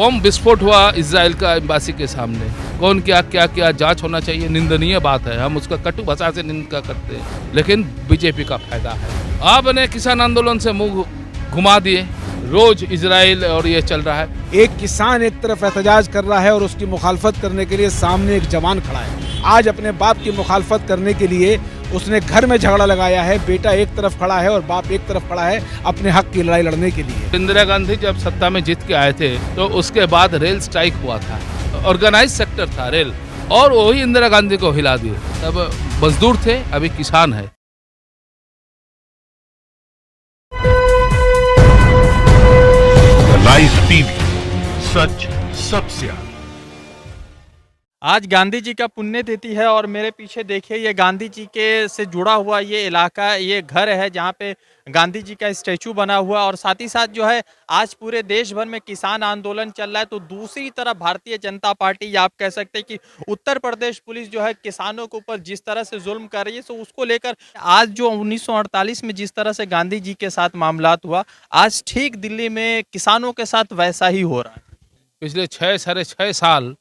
बम विस्फोट हुआ इजराइल का एम्बासी के सामने। कौन क्या जांच होना चाहिए, निंदनीय बात है, हम उसका कटु भाषा से निंदा करते हैं, लेकिन बीजेपी का फायदा है। आपने किसान आंदोलन से मुंह घुमा दिए, रोज इजराइल और ये चल रहा है। एक किसान एक तरफ एहतजाज कर रहा है और उसकी मुखालफत करने के लिए सामने एक जवान खड़ा है। आज अपने बाप की मुखालफत करने के लिए उसने घर में झगड़ा लगाया है। बेटा एक तरफ खड़ा है और बाप एक तरफ खड़ा है अपने हक की लड़ाई लड़ने के लिए। इंदिरा गांधी जब सत्ता में जीत के आए थे तो उसके बाद रेल स्ट्राइक हुआ था, ऑर्गेनाइज सेक्टर था रेल, और वही इंदिरा गांधी को हिला दिए। तब मजदूर थे, अभी किसान है। लाइव टीवी, सच सबसे आगे। आज गांधी जी का पुण्यतिथि है और मेरे पीछे देखिए ये गांधी जी के से जुड़ा हुआ ये इलाका, ये घर है जहाँ पे गांधी जी का स्टैचू बना हुआ, और साथ ही साथ जो है आज पूरे देश भर में किसान आंदोलन चल रहा है। तो दूसरी तरफ भारतीय जनता पार्टी, या आप कह सकते हैं कि उत्तर प्रदेश पुलिस जो है किसानों के ऊपर जिस तरह से जुल्म कर रही है, तो उसको लेकर आज जो 1948 में जिस तरह से गांधी जी के साथ मामलात हुआ, आज ठीक दिल्ली में किसानों के साथ वैसा ही हो रहा है। पिछले 6 साल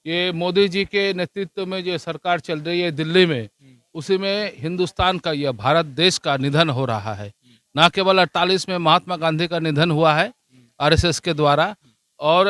ये मोदी जी के नेतृत्व में जो सरकार चल रही है दिल्ली में, उसी में हिंदुस्तान का, यह भारत देश का निधन हो रहा है। न केवल 48 में महात्मा गांधी का निधन हुआ है आरएसएस के द्वारा, और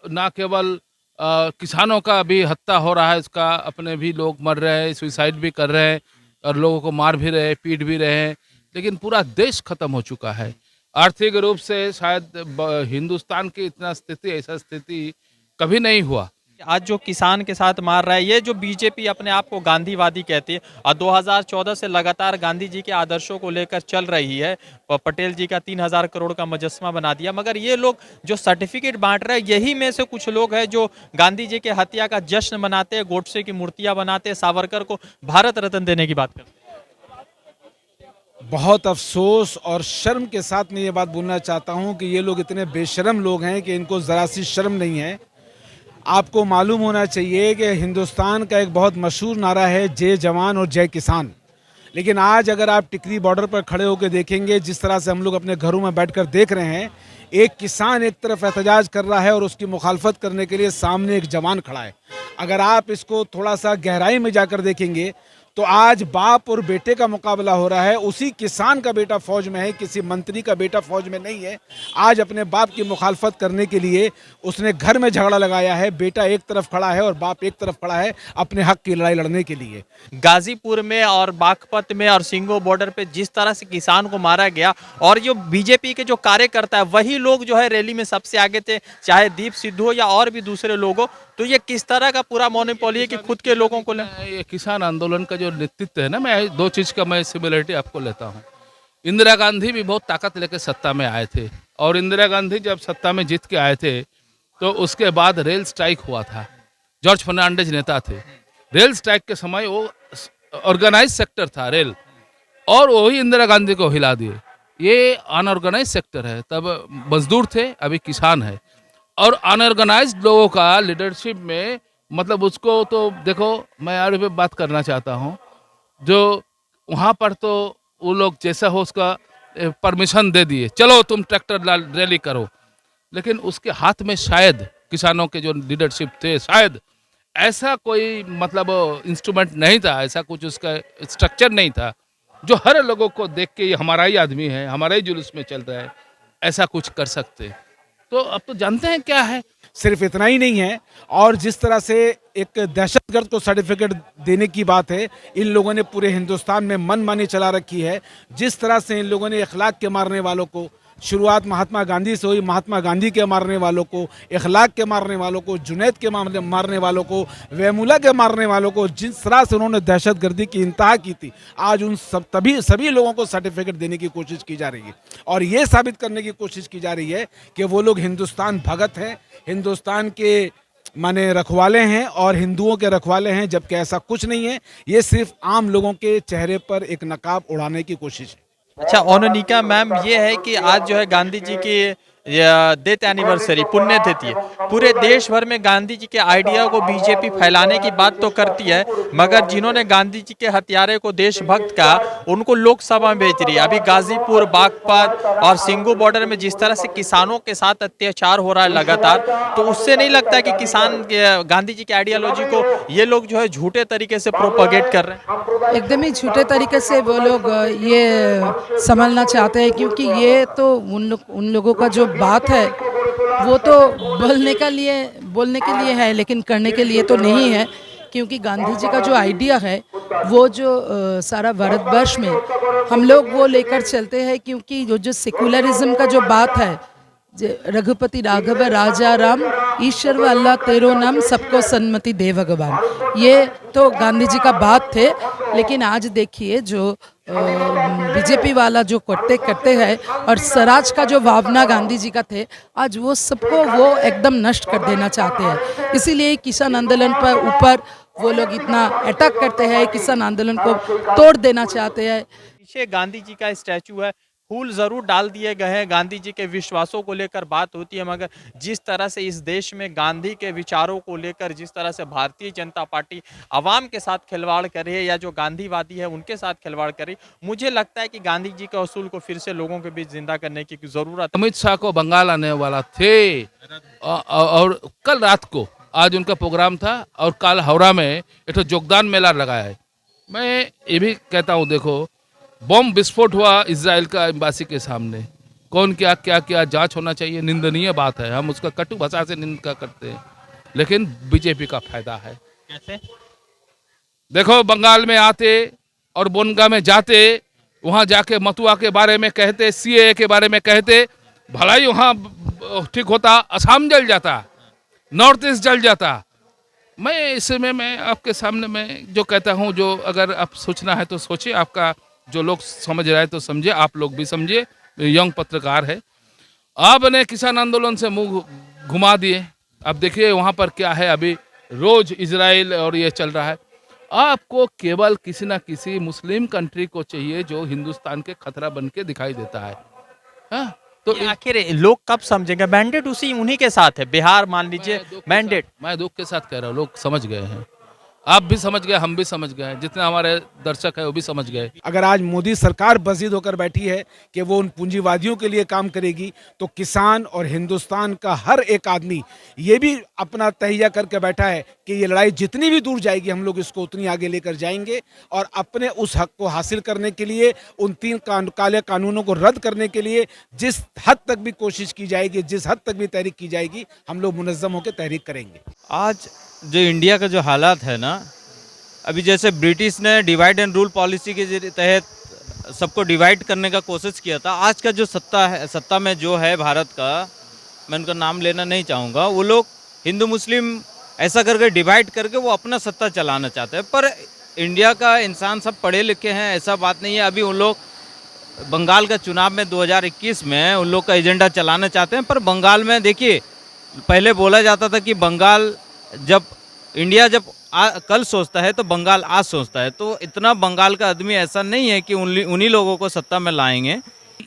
न केवल किसानों का भी हत्या हो रहा है, उसका अपने भी लोग मर रहे हैं, सुसाइड भी कर रहे हैं और लोगों को मार भी रहे हैं, पीट भी रहे हैं, लेकिन पूरा देश खत्म हो चुका है। आर्थिक रूप से शायद हिंदुस्तान की इतना स्थिति, ऐसा स्थिति कभी नहीं हुआ। आज जो किसान के साथ मार रहा है, ये जो बीजेपी अपने आप को गांधीवादी कहती है और 2014 से लगातार गांधी जी के आदर्शों को लेकर चल रही है। पटेल जी का 3000 करोड़ का मुजस्समा बना दिया, मगर ये लोग जो सर्टिफिकेट बांट रहे हैं, यही में से कुछ लोग हैं जो गांधी जी के हत्या का जश्न मनाते हैं, गोडसे की मूर्तियां बनाते हैं, सावरकर को भारत रत्न देने की बात करते हैं। बहुत अफसोस और शर्म के साथ मैं ये बात बोलना चाहता हूँ कि ये लोग इतने बेशर्म लोग हैं कि इनको ज़रा सी शर्म नहीं है। आपको मालूम होना चाहिए कि हिंदुस्तान का एक बहुत मशहूर नारा है, जय जवान और जय किसान। लेकिन आज अगर आप टिकरी बॉर्डर पर खड़े होकर देखेंगे, जिस तरह से हम लोग अपने घरों में बैठकर देख रहे हैं, एक किसान एक तरफ एहतजाज कर रहा है और उसकी मुखालफत करने के लिए सामने एक जवान खड़ा है। अगर आप इसको थोड़ा सा गहराई में जाकर देखेंगे तो आज बाप और बेटे का मुकाबला हो रहा है। उसी किसान का बेटा फौज में है, किसी मंत्री का बेटा फौज में नहीं है। आज अपने बाप की मुखालफत करने के लिए उसने घर में झगड़ा लगाया है। बेटा एक तरफ खड़ा है और बाप एक तरफ खड़ा है अपने हक की लड़ाई लड़ने के लिए। गाजीपुर में और बागपत में और सिंगो बॉर्डर पे जिस तरह से किसान को मारा गया, और जो बीजेपी के जो कार्यकर्ता है वही लोग जो है रैली में सबसे आगे थे, चाहे दीप सिद्धू हो या और भी दूसरे लोग हो। तो ये किस तरह का पूरा मोनोपोली है कि खुद के लोगों को ये किसान आंदोलन का जो नेतृत्व है ना, मैं दो चीज का मैं सिमिलरिटी आपको लेता हूँ। इंदिरा गांधी भी बहुत ताकत लेकर सत्ता में आए थे, और इंदिरा गांधी जब सत्ता में जीत के आए थे तो उसके बाद रेल स्ट्राइक हुआ था। जॉर्ज फर्नांडिस नेता थे। रेल स्ट्राइक के समय वो ऑर्गेनाइज सेक्टर था रेल, और वही इंदिरा गांधी को हिला दिए। ये अनऑर्गेनाइज सेक्टर है, तब मजदूर थे, अभी किसान है। और अनऑर्गेनाइज्ड लोगों का लीडरशिप में, मतलब उसको तो देखो, मैं यार पे बात करना चाहता हूँ, जो वहाँ पर तो वो लोग जैसा हो उसका परमिशन दे दिए, चलो तुम ट्रैक्टर रैली करो, लेकिन उसके हाथ में शायद किसानों के जो लीडरशिप थे, शायद ऐसा कोई मतलब इंस्ट्रूमेंट नहीं था, ऐसा कुछ उसका स्ट्रक्चर नहीं था जो हर लोगों को देख के ये हमारा ही आदमी है, हमारा ही जुलूस में चल रहा है, ऐसा कुछ कर सकते। तो अब तो जानते हैं क्या है। सिर्फ इतना ही नहीं है, और जिस तरह से एक दहशतगर्द को सर्टिफिकेट देने की बात है, इन लोगों ने पूरे हिंदुस्तान में मनमानी चला रखी है। जिस तरह से इन लोगों ने इखलाक के मारने वालों को, शुरुआत महात्मा गांधी से हुई, महात्मा गांधी के मारने वालों को, इखलाक के मारने वालों को, जुनैद के मारने वालों को, वेमुला के मारने वालों को, जिस तरह से उन्होंने दहशतगर्दी की इंतहा की थी, आज उन सभी लोगों को सर्टिफिकेट देने की कोशिश की जा रही है। और ये साबित करने की कोशिश की जा रही है कि वो लोग हिंदुस्तान भगत हैं, हिंदुस्तान के माने रखवाले हैं और हिंदुओं के रखवाले हैं, जबकि ऐसा कुछ नहीं है। ये सिर्फ आम लोगों के चेहरे पर एक नकाब उड़ाने की कोशिश है। अच्छा, ओनोनिका मैम, ये है कि आज जो है गांधी जी की डेथ एनिवर्सरी पुण्यतिथि है, पूरे देश भर में गांधी जी के आइडिया को बीजेपी फैलाने की बात तो करती है, मगर जिन्होंने गांधी जी के हत्यारे को देशभक्त का, उनको लोकसभा में भेज रही है। अभी गाजीपुर, बागपत और सिंगू बॉर्डर में जिस तरह से किसानों के साथ अत्याचार हो रहा है लगातार, तो उससे नहीं लगता है कि गांधी जी की आइडियोलॉजी को ये लोग जो है झूठे तरीके से प्रोपगेट कर रहे हैं। एकदम ही झूठे तरीके से वो लोग ये समझना चाहते हैं, क्योंकि ये तो उन लोगों का जो बात है वो तो बोलने के लिए है, लेकिन करने के लिए तो नहीं है। क्योंकि गांधी जी का जो आइडिया है वो जो सारा भारतवर्ष में हम लोग वो लेकर चलते हैं, क्योंकि जो सेकुलरिज्म का जो बात है, रघुपति राघव राजा राम ईश्वर व अल्लाह तेरो नाम सबको सन्मति दे भगवान, ये तो गांधी जी का बात थे। लेकिन आज देखिए जो बीजेपी वाला जो करते हैं और स्वराज का जो भावना गांधी जी का थे, आज वो सबको वो एकदम नष्ट कर देना चाहते हैं। इसीलिए किसान आंदोलन पर ऊपर वो लोग इतना अटैक करते हैं, किसान आंदोलन को तोड़ देना चाहते हैं। पीछे गांधी जी का स्टैचू है, फूल जरूर डाल दिए गए हैं, गांधी जी के विश्वासों को लेकर बात होती है, मगर जिस तरह से इस देश में गांधी के विचारों को लेकर जिस तरह से भारतीय जनता पार्टी आवाम के साथ खिलवाड़ कर रही है, या जो गांधीवादी है उनके साथ खिलवाड़ कर रही, मुझे लगता है कि गांधी जी के असूल को फिर से लोगों के बीच जिंदा करने की जरूरत है। अमित शाह को बंगाल आने वाला थे और कल रात को आज उनका प्रोग्राम था, और कल हावड़ा में एक योगदान मेला लगाया है। मैं ये भी कहता हूँ, देखो बम विस्फोट हुआ इजराइल का एम्बासी के सामने, कौन क्या जांच होना चाहिए, निंदनीय बात है, हम उसका कटु भाषा से निंदा करते हैं, लेकिन बीजेपी का फायदा है। कैसे? देखो बंगाल में आते और बोनगा में जाते, वहाँ जाके मथुआ के बारे में कहते, सीएए के बारे में कहते, भलाई वहाँ ठीक होता, असम जल जाता, नॉर्थ ईस्ट जल जाता। मैं इसमें मैं आपके सामने में जो कहता हूँ, जो अगर आप सोचना है तो सोचिए, आपका जो लोग समझ रहे हैं तो समझे, आप लोग भी समझे, यंग पत्रकार है। आपने किसान आंदोलन से मुंह घुमा दिए। अब देखिए वहाँ पर क्या है, अभी रोज इजराइल और ये चल रहा है। आपको केवल किसी ना किसी मुस्लिम कंट्री को चाहिए जो हिंदुस्तान के खतरा बन के दिखाई देता है, हाँ? तो ये आखिर लोग कब समझेंगे? मैंडेट उन्हीं के साथ है, बिहार मान लीजिए मैंडेट। मैं दुख के साथ कह रहा हूँ, लोग समझ गए हैं, आप भी समझ गए, हम भी समझ गए, जितने हमारे दर्शक है वो भी समझ गए। अगर आज मोदी सरकार बजीद होकर बैठी है कि वो उन पूंजीवादियों के लिए काम करेगी, तो किसान और हिंदुस्तान का हर एक आदमी ये भी अपना तहिया करके बैठा है कि ये लड़ाई जितनी भी दूर जाएगी हम लोग इसको उतनी आगे लेकर जाएंगे, और अपने उस हक को हासिल करने के लिए, उन 3 काले कानूनों को रद्द करने के लिए जिस हद तक भी कोशिश की जाएगी, जिस हद तक भी तहरीक की जाएगी, हम लोग मुनज़्ज़म होकर तहरीक करेंगे। आज जो इंडिया का जो हालात है ना, अभी जैसे ब्रिटिश ने डिवाइड एंड रूल पॉलिसी के तहत सबको डिवाइड करने का कोशिश किया था, आज का जो सत्ता में जो है भारत का, मैं उनका नाम लेना नहीं चाहूँगा, वो लोग हिंदू मुस्लिम ऐसा करके डिवाइड करके वो अपना सत्ता चलाना चाहते हैं। पर इंडिया का इंसान सब पढ़े लिखे हैं, ऐसा बात नहीं है। अभी उन लोग बंगाल का चुनाव में 2021 में उन लोग का एजेंडा चलाना चाहते हैं। पर बंगाल में देखिए, पहले बोला जाता था कि बंगाल जब इंडिया जब कल सोचता है तो बंगाल आज सोचता है, तो इतना बंगाल का आदमी ऐसा नहीं है कि उन्हीं लोगों को सत्ता में लाएंगे।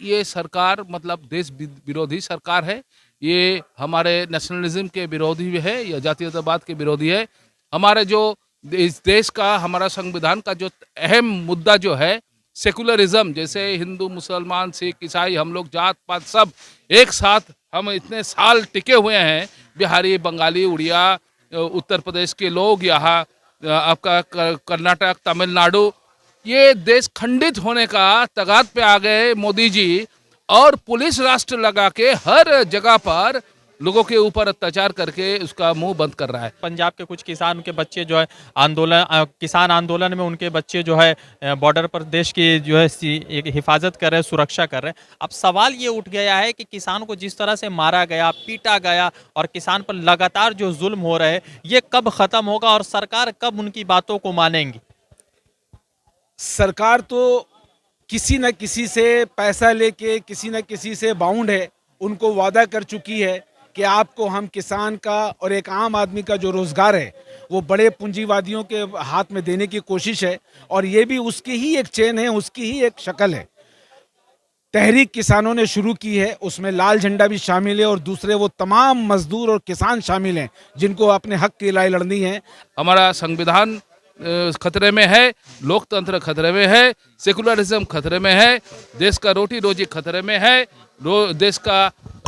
ये सरकार मतलब देश विरोधी सरकार है, ये हमारे नेशनलिज्म के विरोधी भी है, या जातीयतावाद के विरोधी है। हमारे जो इस देश का, हमारा संविधान का जो अहम मुद्दा जो है सेकुलरिज्म, जैसे हिंदू मुसलमान सिख ईसाई हम लोग जात पात सब एक साथ हम इतने साल टिके हुए हैं, बिहारी बंगाली उड़िया उत्तर प्रदेश के लोग, यहाँ आपका कर्नाटक तमिलनाडु, ये देश खंडित होने का तगात पे आ गए मोदी जी, और पुलिस राष्ट्र लगा के हर जगह पर लोगों के ऊपर अत्याचार करके उसका मुंह बंद कर रहा है। पंजाब के कुछ किसान के बच्चे जो है किसान आंदोलन में उनके बच्चे जो है बॉर्डर पर देश की जो है एक हिफाजत कर रहे हैं, सुरक्षा कर रहे हैं। अब सवाल ये उठ गया है कि किसान को जिस तरह से मारा गया, पीटा गया, और किसान पर लगातार जो जुल्म हो रहे हैं, ये कब खत्म होगा और सरकार कब उनकी बातों को मानेंगी? सरकार तो किसी न किसी से पैसा लेके, किसी न किसी से बाउंड है, उनको वादा कर चुकी है कि आपको हम किसान का और एक आम आदमी का जो रोज़गार है वो बड़े पूंजीवादियों के हाथ में देने की कोशिश है, और ये भी उसकी ही एक चेन है, उसकी ही एक शक्ल है। तहरीक किसानों ने शुरू की है, उसमें लाल झंडा भी शामिल है और दूसरे वो तमाम मजदूर और किसान शामिल हैं जिनको अपने हक की लड़ाई लड़नी है। हमारा संविधान खतरे में है, लोकतंत्र खतरे में है, सेकुलरिज्म खतरे में है, देश का रोटी रोजी खतरे में है, देश का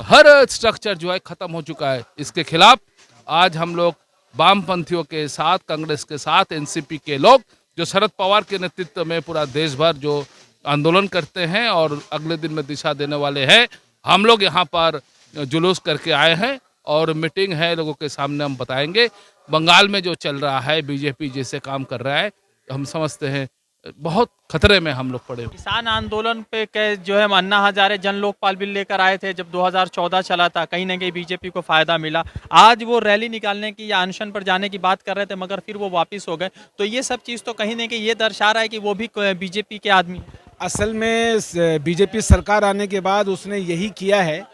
हर स्ट्रक्चर जो है खत्म हो चुका है। इसके खिलाफ आज हम लोग वामपंथियों के साथ, कांग्रेस के साथ, एनसीपी के लोग जो शरद पवार के नेतृत्व में पूरा देश भर जो आंदोलन करते हैं और अगले दिन में दिशा देने वाले हैं, हम लोग यहाँ पर जुलूस करके आए हैं और मीटिंग है, लोगों के सामने हम बताएंगे। बंगाल में जो चल रहा है, बीजेपी जैसे काम कर रहा है, हम समझते हैं बहुत खतरे में हम लोग पड़े हुए। किसान आंदोलन पे जो है अन्ना हजारे जन लोकपाल बिल लेकर आए थे जब 2014 चला था, कहीं ना कहीं बीजेपी को फायदा मिला। आज वो रैली निकालने की या अनशन पर जाने की बात कर रहे थे मगर फिर वो वापस हो गए। तो ये सब चीज़ तो कहीं ना कहीं ये दर्शा रहा है कि वो भी बीजेपी के आदमी हैं। असल में बीजेपी सरकार आने के बाद उसने यही किया है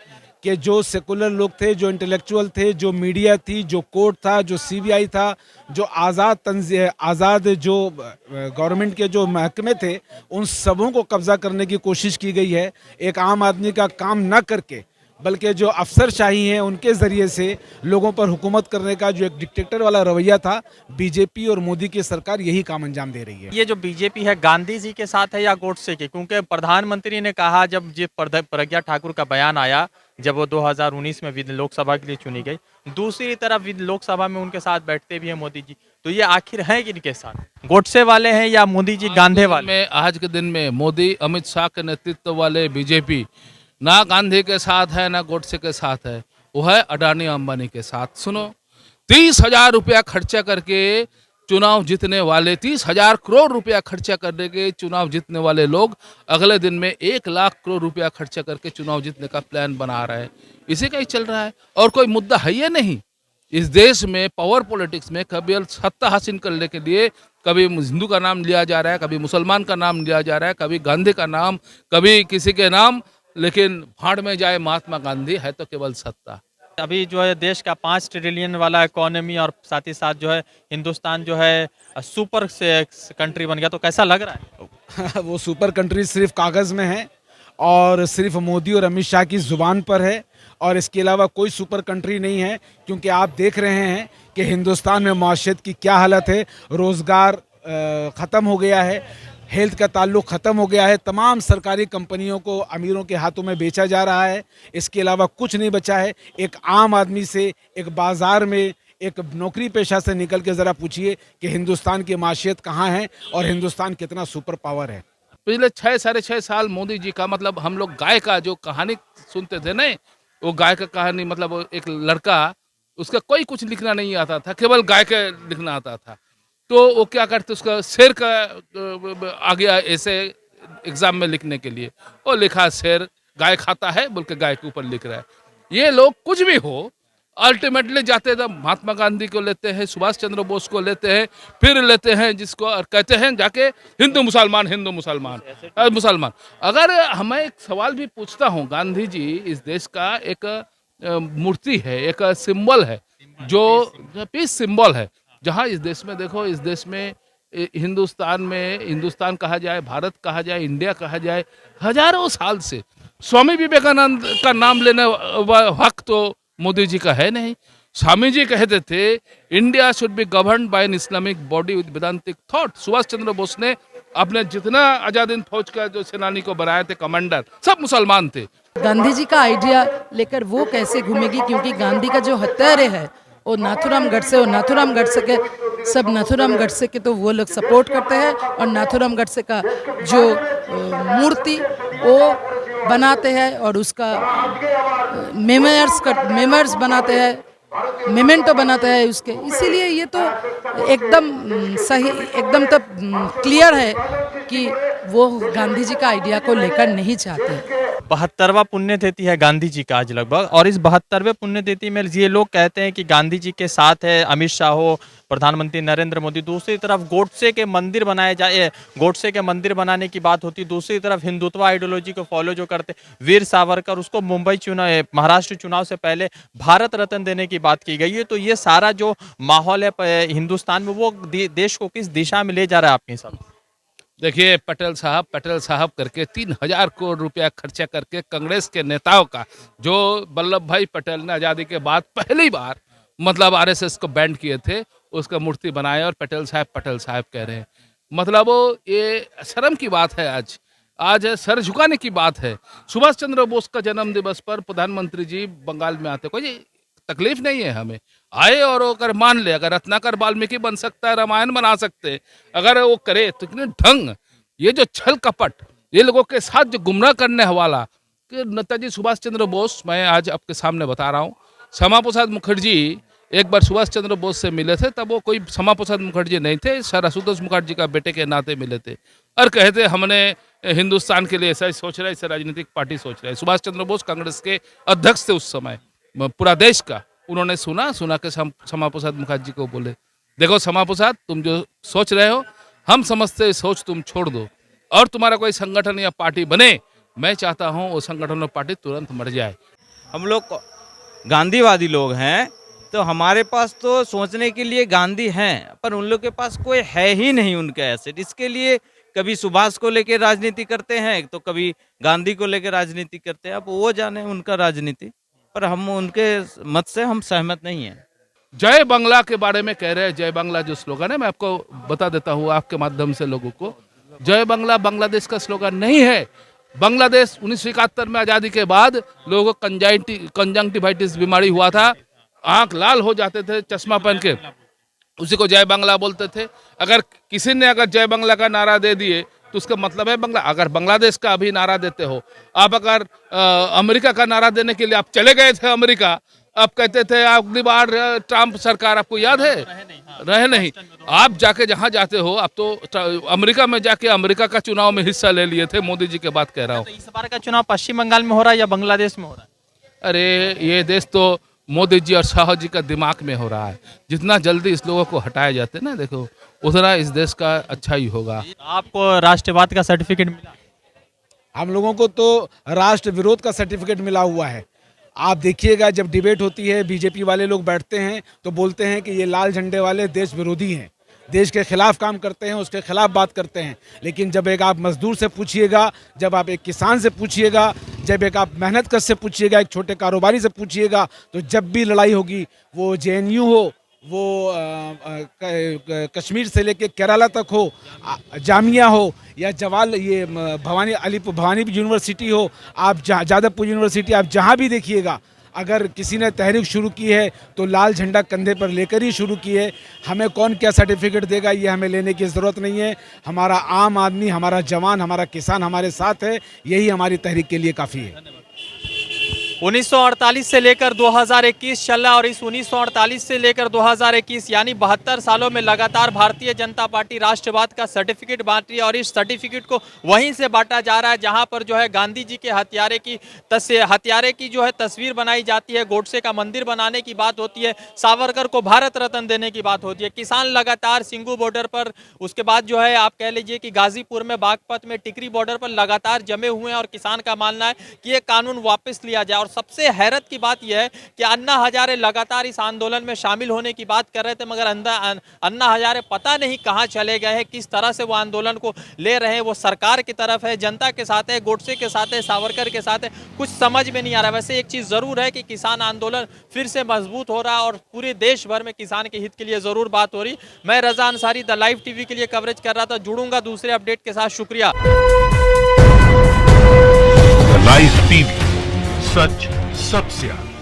कि जो सेकुलर लोग थे, जो इंटेलेक्चुअल थे, जो मीडिया थी, जो कोर्ट था, जो सीबीआई था, जो आज़ाद जो गवर्नमेंट के जो महकमे थे, उन सबों को कब्जा करने की कोशिश की गई है। एक आम आदमी का काम न करके बल्कि जो अफसरशाही हैं उनके ज़रिए से लोगों पर हुकूमत करने का जो एक डिक्टेटर वाला रवैया था, बीजेपी और मोदी की सरकार यही काम अंजाम दे रही है। ये जो बीजेपी है गांधी जी के साथ है या गोडसे के? क्योंकि प्रधानमंत्री ने कहा जब ये प्रज्ञा ठाकुर का बयान आया जब वो 2019 में लोकसभा के लिए चुनी गई, दूसरी तरफ लोकसभा में उनके साथ बैठते भी हैं मोदी जी, तो ये आखिर है किनके साथ? गोडसे वाले हैं या मोदी जी गांधी वाले? आज के दिन में मोदी अमित शाह के नेतृत्व वाले बीजेपी ना गांधी के साथ है ना गोडसे के साथ है, वो है अडानी अंबानी के साथ। सुनो, 30,000 रुपया खर्चा करके चुनाव जीतने वाले, 30,000 करोड़ रुपया खर्चा करने के चुनाव जीतने वाले लोग अगले दिन में 1 लाख करोड़ रुपया खर्चा करके चुनाव जीतने का प्लान बना रहे हैं। इसी का ही चल रहा है और कोई मुद्दा है ये नहीं। इस देश में पावर पॉलिटिक्स में कभी सत्ता हासिल करने के लिए कभी हिंदू का नाम लिया जा रहा है, कभी मुसलमान का नाम लिया जा रहा है, कभी गांधी का नाम, कभी किसी के नाम, लेकिन भाड़ में जाए महात्मा गांधी, है तो केवल सत्ता। अभी जो है देश का 5 ट्रिलियन वाला इकोनॉमी और साथ ही साथ जो है हिंदुस्तान जो है सुपर से कंट्री बन गया, तो कैसा लग रहा है? वो सुपर कंट्री सिर्फ कागज़ में है और सिर्फ मोदी और अमित शाह की ज़ुबान पर है और इसके अलावा कोई सुपर कंट्री नहीं है। क्योंकि आप देख रहे हैं कि हिंदुस्तान में माशियत की क्या हालत है। रोज़गार ख़त्म हो गया है, हेल्थ का ताल्लुक़ ख़त्म हो गया है, तमाम सरकारी कंपनियों को अमीरों के हाथों में बेचा जा रहा है। इसके अलावा कुछ नहीं बचा है। एक आम आदमी से, एक बाज़ार में, एक नौकरी पेशा से निकल के ज़रा पूछिए कि हिंदुस्तान की माशियत कहाँ है और हिंदुस्तान कितना सुपर पावर है। पिछले 6-6.5 साल मोदी जी का, मतलब हम लोग गाय का जो कहानी सुनते थे ना, वो गाय का कहानी, मतलब वो एक लड़का, उसका कोई कुछ लिखना नहीं आता था, केवल गाय का लिखना आता था। तो वो क्या करते, उसका शेर का आ गया ऐसे एग्जाम में लिखने के लिए, वो लिखा शेर गाय खाता है बोल के गाय के ऊपर लिख रहा है। ये लोग कुछ भी हो, अल्टीमेटली जाते थे महात्मा गांधी को लेते हैं, सुभाष चंद्र बोस को लेते हैं, फिर लेते हैं जिसको और कहते हैं जाके हिंदू मुसलमान, हिंदू मुसलमान, मुसलमान। अगर हमें एक सवाल भी पूछता हूँ, गांधी जी इस देश का एक मूर्ति है, एक सिंबल है, जो पीस सिंबल है। जहाँ इस देश में देखो, इस देश में हिंदुस्तान में, हिंदुस्तान कहा जाए, भारत कहा जाए, इंडिया कहा जाए, हजारों साल से स्वामी विवेकानंद का नाम लेने हक तो मोदी जी का है नहीं। स्वामी जी कहते थे India should be governed by an Islamic body with Vedantic thought. Subhash Chandra Bose ने अपने जितना आजाद हिंद फौज का जो सेनानी को बनाए थे कमांडर, सब मुसलमान थे। गांधी जी का आइडिया लेकर वो कैसे घूमेगी, क्योंकि गांधी का जो हत्यारे है वो नाथुराम गडसे, और नाथुराम गडसे के सब नाथुराम गडसे के तो वो लोग सपोर्ट करते हैं और नाथुराम गडसे का जो मूर्ति वो बनाते हैं और उसका मेमर्स बनाते हैं, मेमेंटो बनाते हैं उसके। इसीलिए ये तो एकदम सही, एकदम तो क्लियर है कि वो गांधी जी का आइडिया को लेकर नहीं चाहते। 72वां पुण्यतिथि है गांधी जी का आज लगभग, और इस 72वें पुण्यतिथि में ये लोग कहते हैं कि गांधी जी के साथ है अमित शाह हो, प्रधानमंत्री नरेंद्र मोदी, दूसरी तरफ गोडसे के मंदिर बनाए जाए, गोडसे के मंदिर बनाने की बात होती, दूसरी तरफ हिंदुत्व आइडियोलॉजी को फॉलो जो करते वीर सावरकर, उसको मुंबई चुनाव, महाराष्ट्र चुनाव से पहले भारत रत्न देने की बात की गई है। तो ये सारा जो माहौल है हिंदुस्तान में, वो देश को किस दिशा में ले जा रहा है आपके हिसाब से? देखिए पटेल साहब करके 3,000 करोड़ रुपया खर्चा करके कांग्रेस के नेताओं का, जो वल्लभ भाई पटेल ने आज़ादी के बाद पहली बार मतलब आरएसएस को बैंड किए थे, उसका मूर्ति बनाए और पटेल साहब कह रहे हैं। मतलब वो ये शर्म की बात है। आज सर झुकाने की बात है। सुभाष चंद्र बोस का जन्म दिवस पर प्रधानमंत्री जी बंगाल में आते, कोई तकलीफ नहीं है हमें, आए और अगर मान ले, अगर रत्नाकर वाल्मीकि बन सकता है, रामायण बना सकते, अगर वो करे तो इतने ढंग, ये जो छल कपट, ये लोगों के साथ जो गुमराह करने वाला कि नेताजी सुभाष चंद्र बोस, मैं आज आपके सामने बता रहा हूँ, श्यामा प्रसाद मुखर्जी एक बार सुभाष चंद्र बोस से मिले थे, तब वो कोई श्यामा प्रसाद मुखर्जी नहीं थे, सर आशुतोष मुखर्जी का बेटे के नाते मिले थे और कहते हमने हिंदुस्तान के लिए ऐसा ही सोच रहा है, ऐसा राजनीतिक पार्टी सोच रहा है। सुभाष चंद्र बोस कांग्रेस के अध्यक्ष थे उस समय, पूरा देश का। उन्होंने सुना के श्यामा प्रसाद मुखर्जी को बोले, देखो श्यामा प्रसाद, तुम जो सोच रहे हो हम समझते, सोच तुम छोड़ दो और तुम्हारा कोई संगठन या पार्टी बने, मैं चाहता हूँ वो संगठन और पार्टी तुरंत मर जाए। हम लोग गांधीवादी लोग हैं, तो हमारे पास तो सोचने के लिए गांधी हैं, पर उन लोग के पास कोई है ही नहीं उनके एसेट। इसके लिए कभी सुभाष को लेकर राजनीति करते हैं, तो कभी गांधी को लेकर राजनीति करते हैं। अब वो जाने उनका राजनीति, पर हम उनके मत से हम सहमत नहीं हैं। जय बांग्ला के बारे में कह रहे हैं, जय बांग्ला जो स्लोगन है, मैं आपको बता देता हूँ आपके माध्यम से लोगों को, जय बांग्ला बांग्लादेश का स्लोगन नहीं है। बांग्लादेश 1971 में आज़ादी के बाद लोगों को कंजंक्टिवाइटिस बीमारी हुआ था, आंख लाल हो जाते थे चश्मा पहन के, उसी को जय बांग्ला बोलते थे। अगर किसी ने अगर जय बांग्ला का नारा दे दिए तो उसका मतलब है बांग्ला। अगर बांग्लादेश का अभी नारा देते हो आप, अगर अमेरिका का नारा देने के लिए आप चले गए थे अमेरिका, आप कहते थे अगली बार ट्रंप सरकार, आपको याद है? रहे नहीं। आप जाके जहाँ जाते हो, आप तो अमेरिका में जाके अमेरिका का चुनाव में हिस्सा ले लिए थे, मोदी जी के बात कह रहा हूँ। तो इस बार का चुनाव पश्चिम बंगाल में हो रहा है या बांग्लादेश में हो रहा है? अरे ये देश तो मोदी जी और शाह जी का दिमाग में हो रहा है। जितना जल्दी इस लोगों को हटाए जाते ना, देखो उतना इस देश का अच्छा ही होगा। आपको राष्ट्रवाद का सर्टिफिकेट मिला? हम लोगों को तो राष्ट्र विरोध का सर्टिफिकेट मिला हुआ है। आप देखिएगा, जब डिबेट होती है, बीजेपी वाले लोग बैठते हैं तो बोलते हैं कि ये लाल झंडे वाले देश विरोधी हैं, देश के खिलाफ काम करते हैं, उसके खिलाफ बात करते हैं। लेकिन जब एक आप मजदूर से पूछिएगा, जब आप एक किसान से पूछिएगा, जब एक आप मेहनत कश से पूछिएगा, एक छोटे कारोबारी से पूछिएगा, तो जब भी लड़ाई होगी, वो जेएनयू हो, वो कश्मीर से लेके केरला तक हो, जामिया हो या भवानी यूनिवर्सिटी हो, आप जादवपुर यूनिवर्सिटी, आप जहाँ भी देखिएगा, अगर किसी ने तहरीक शुरू की है तो लाल झंडा कंधे पर लेकर ही शुरू की है। हमें कौन क्या सर्टिफिकेट देगा ये हमें लेने की ज़रूरत नहीं है। हमारा आम आदमी, हमारा जवान, हमारा किसान हमारे साथ है, यही हमारी तहरीक के लिए काफ़ी है। 1948 से लेकर 2021 चल रहा और इस 1948 से लेकर 2021 यानी 72 सालों में लगातार भारतीय जनता पार्टी राष्ट्रवाद का सर्टिफिकेट बांट रही है और इस सर्टिफिकेट को वहीं से बांटा जा रहा है जहां पर जो है गांधी जी के हत्यारे की जो है तस्वीर बनाई जाती है, गोडसे का मंदिर बनाने की बात होती है, सावरकर को भारत रत्न देने की बात होती है। किसान लगातार सिंगू बॉर्डर पर, उसके बाद जो है आप कह लीजिए कि गाजीपुर में, बागपत में, टिकरी बॉर्डर पर लगातार जमे हुए हैं और किसान का मानना है कि ये कानून वापस लिया जाए। और सबसे हैरत की बात यह है कि अन्ना हजारे लगातार इस आंदोलन में शामिल होने की बात कर रहे थे, मगर अन्ना हजारे पता नहीं कहां चले गए हैं, किस तरह से वो आंदोलन को ले रहे हैं। वो सरकार की तरफ है, जनता के साथ है, गोडसे के साथ है, सावरकर के साथ है, कुछ समझ में नहीं आ रहा। वैसे एक चीज़ ज़रूर है कि किसान आंदोलन फिर से मजबूत हो रहा है और पूरे देश भर में किसान के हित के लिए ज़रूर बात हो रही। मैं रजा अंसारी द लाइव टीवी के लिए कवरेज कर रहा था। जुड़ूंगा दूसरे अपडेट के साथ। शुक्रिया। लाइव टीवी, सच सबसे आगे।